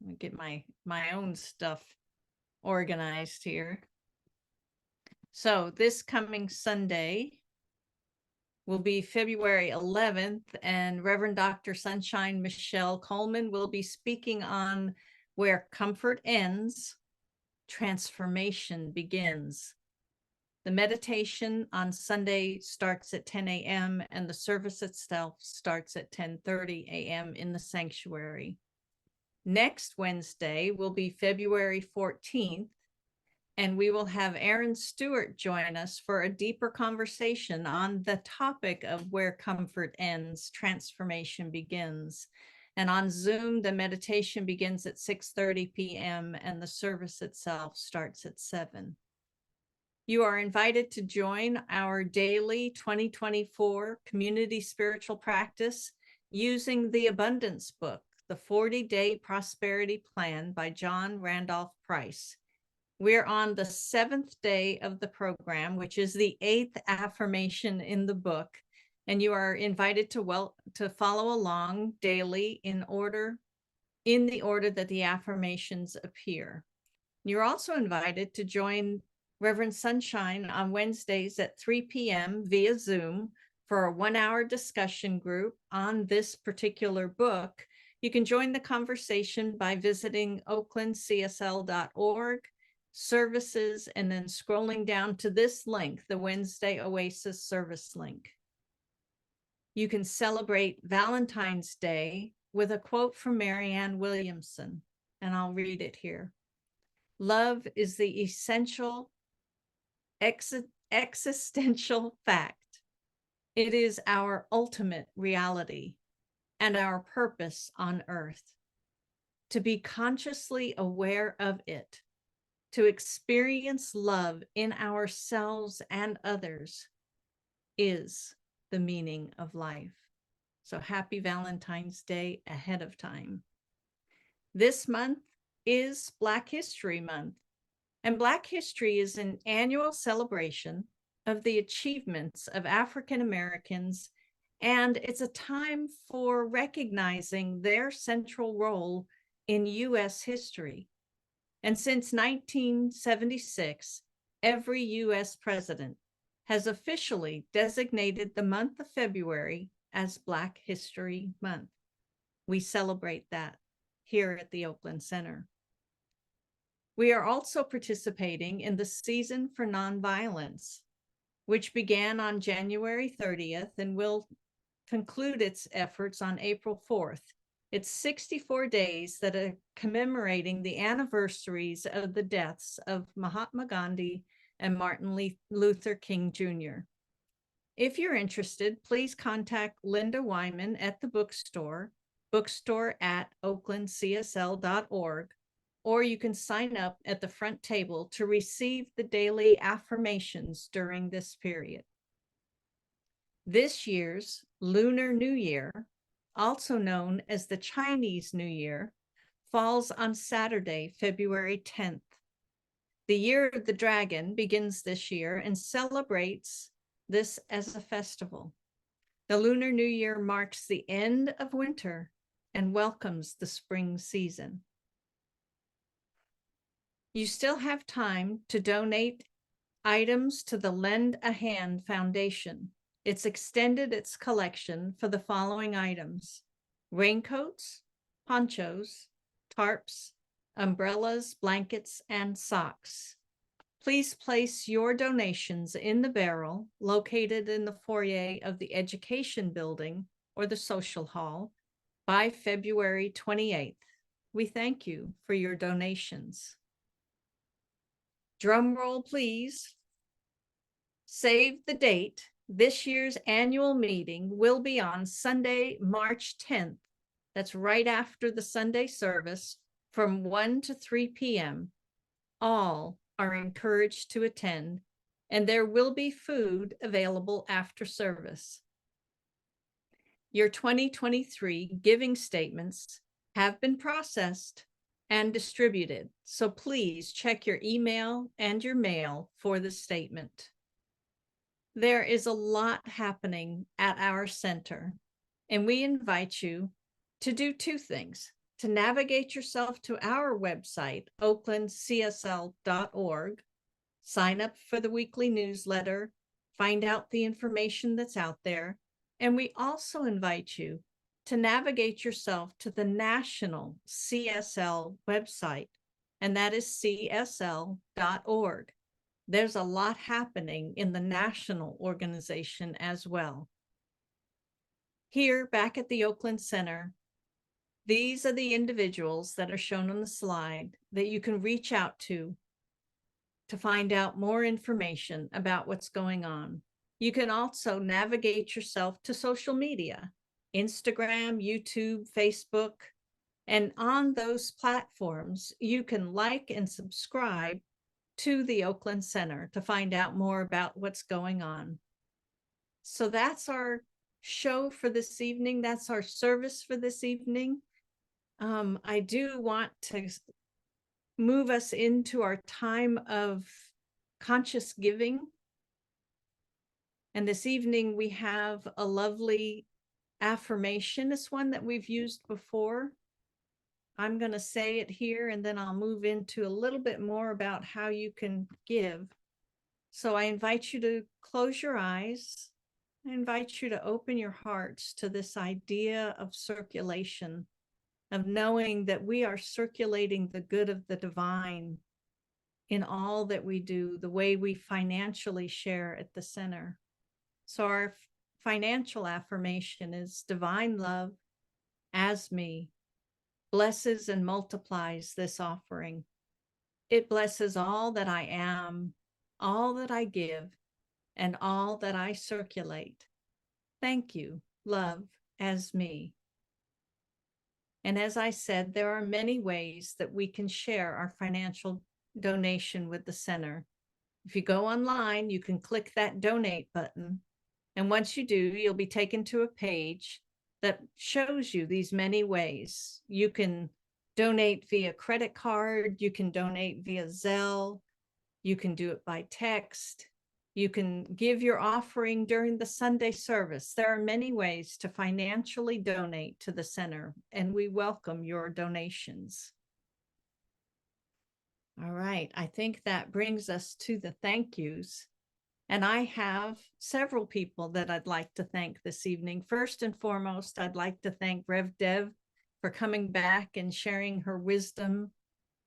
Let me get my own stuff organized here. So this coming Sunday will be February 11th, and Reverend Dr. Sunshine Michelle Coleman will be speaking on Where Comfort Ends, Transformation Begins. The meditation on Sunday starts at 10 a.m. and the service itself starts at 10:30 a.m. in the sanctuary. Next Wednesday will be February 14th, and we will have Aaron Stewart join us for a deeper conversation on the topic of Where Comfort Ends, Transformation Begins. And on Zoom, the meditation begins at 6:30 p.m. and the service itself starts at 7. You are invited to join our daily 2024 community spiritual practice using the Abundance Book, the 40-Day Prosperity Plan by John Randolph Price. We're on the 7th day of the program, which is the 8th affirmation in the book, and you are invited to follow along daily in the order that the affirmations appear. You're also invited to join Reverend Sunshine on Wednesdays at 3 p.m. via Zoom for a 1-hour discussion group on this particular book. You can join the conversation by visiting oaklandcsl.org, services, and then scrolling down to this link, the Wednesday Oasis service link. You can celebrate Valentine's Day with a quote from Marianne Williamson, and I'll read it here. Love is the essential existential fact. It is our ultimate reality and our purpose on earth. To be consciously aware of it, to experience love in ourselves and others, is the meaning of life. So happy Valentine's Day ahead of time. This month is Black History Month. And Black History is an annual celebration of the achievements of African Americans, and it's a time for recognizing their central role in U.S. history. And since 1976, every U.S. president has officially designated the month of February as Black History Month. We celebrate that here at the Oakland Center. We are also participating in the Season for Nonviolence, which began on January 30th and will conclude its efforts on April 4th. It's 64 days that are commemorating the anniversaries of the deaths of Mahatma Gandhi and Martin Luther King Jr. If you're interested, please contact Linda Wyman at the bookstore at oaklandcsl.org, or you can sign up at the front table to receive the daily affirmations during this period. This year's Lunar New Year, also known as the Chinese New Year, falls on Saturday, February 10th. The Year of the Dragon begins this year and celebrates this as a festival. The Lunar New Year marks the end of winter and welcomes the spring season. You still have time to donate items to the Lend a Hand Foundation. It's extended its collection for the following items: raincoats, ponchos, tarps, umbrellas, blankets, and socks. Please place your donations in the barrel located in the foyer of the Education Building or the Social Hall by February 28th. We thank you for your donations. Drum roll, please. Save the date. This year's annual meeting will be on Sunday, March 10th. That's right after the Sunday service from 1 to 3 p.m. All are encouraged to attend, and there will be food available after service. Your 2023 giving statements have been processed and distributed, so please check your email and your mail for the statement. There is a lot happening at our center, and we invite you to do two things: to navigate yourself to our website, oaklandcsl.org, sign up for the weekly newsletter, find out the information that's out there. And we also invite you to navigate yourself to the national CSL website, and that is csl.org. There's a lot happening in the national organization as well. Here, back at the Oakland Center, these are the individuals that are shown on the slide that you can reach out to find out more information about what's going on. You can also navigate yourself to social media, Instagram, YouTube, Facebook, and on those platforms, you can like and subscribe to the Oakland Center to find out more about what's going on. So that's our show for this evening. That's our service for this evening. I do want to move us into our time of conscious giving. And this evening we have a lovely affirmation. It's one that we've used before. I'm going to say it here, and then I'll move into a little bit more about how you can give. So I invite you to close your eyes. I invite you to open your hearts to this idea of circulation, of knowing that we are circulating the good of the divine in all that we do, the way we financially share at the center. So our financial affirmation is: divine love as me blesses and multiplies this offering. It blesses all that I am, all that I give, and all that I circulate. Thank you, love as me. And as I said, there are many ways that we can share our financial donation with the center. If you go online, you can click that donate button. And once you do, you'll be taken to a page that shows you these many ways. You can donate via credit card, you can donate via Zelle, you can do it by text, you can give your offering during the Sunday service. There are many ways to financially donate to the center, and we welcome your donations. All right, I think that brings us to the thank yous. And I have several people that I'd like to thank this evening. First and foremost, I'd like to thank Rev Deb for coming back and sharing her wisdom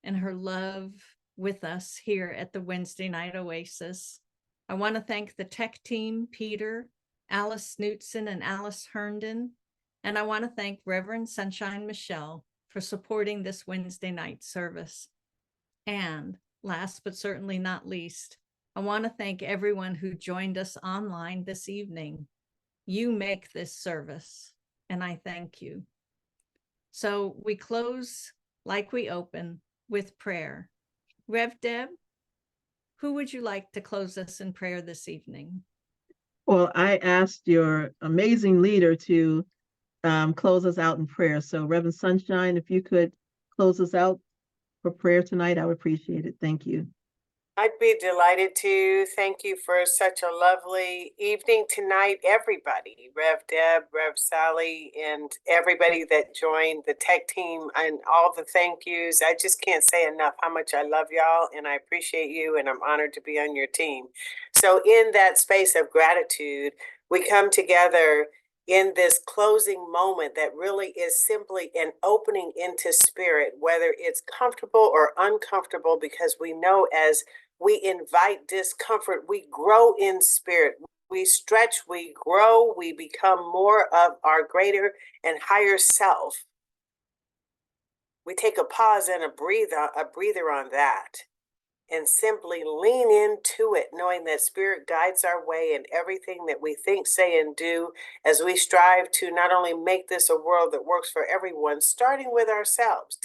and her love with us here at the Wednesday Night Oasis. I want to thank the tech team, Peter, Alice Snootson, and Alice Herndon. And I want to thank Reverend Sunshine Michelle for supporting this Wednesday night service. And last but certainly not least, I want to thank everyone who joined us online this evening. You make this service, and I thank you. So we close like we open, with prayer. Rev Deb, who would you like to close us in prayer this evening? Well, I asked your amazing leader to close us out in prayer. So Reverend Sunshine, if you could close us out for prayer tonight, I would appreciate it. Thank you. I'd be delighted to. Thank you for such a lovely evening tonight, everybody. Rev Deb, Rev Sally, and everybody that joined the tech team, and all the thank yous. I just can't say enough how much I love y'all, and I appreciate you, and I'm honored to be on your team. So in that space of gratitude, we come together in this closing moment that really is simply an opening into spirit, whether it's comfortable or uncomfortable, because we know as we invite discomfort, we grow in spirit, we stretch, we grow, we become more of our greater and higher self. We take a pause and a breather on that, and simply lean into it, knowing that spirit guides our way in everything that we think, say, and do, as we strive to not only make this a world that works for everyone, starting with ourselves,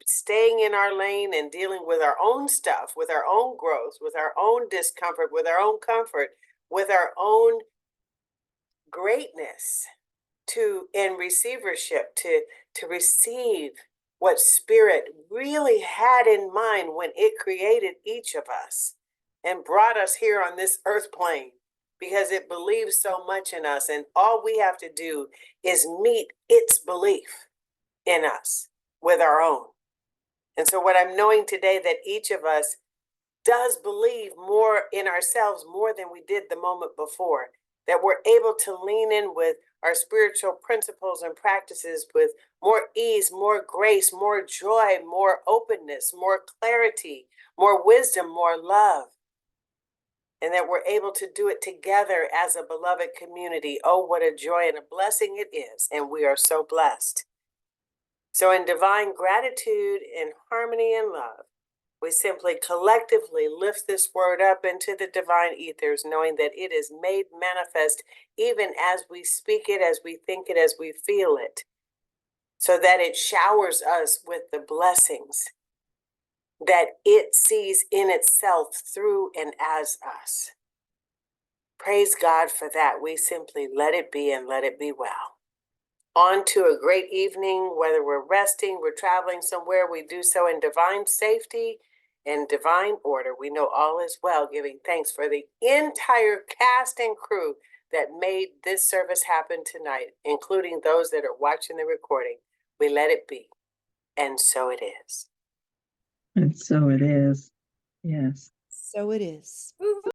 staying in our lane and dealing with our own stuff, with our own growth, with our own discomfort, with our own comfort, with our own greatness, in receivership, to receive what spirit really had in mind when it created each of us and brought us here on this earth plane, because it believes so much in us, and all we have to do is meet its belief in us with our own. And so what I'm knowing today, that each of us does believe more in ourselves, more than we did the moment before, that we're able to lean in with our spiritual principles and practices with more ease, more grace, more joy, more openness, more clarity, more wisdom, more love, and that we're able to do it together as a beloved community. Oh, what a joy and a blessing it is, and we are so blessed. So in divine gratitude, in harmony and love, we simply collectively lift this word up into the divine ethers, knowing that it is made manifest even as we speak it, as we think it, as we feel it, so that it showers us with the blessings that it sees in itself through and as us. Praise God for that. We simply let it be and let it be well. On to a great evening, whether we're resting, we're traveling somewhere, we do so in divine safety and divine order. We know all is well, giving thanks for the entire cast and crew that made this service happen tonight, including those that are watching the recording. We let it be, and so it is. And so it is. Yes. So it is.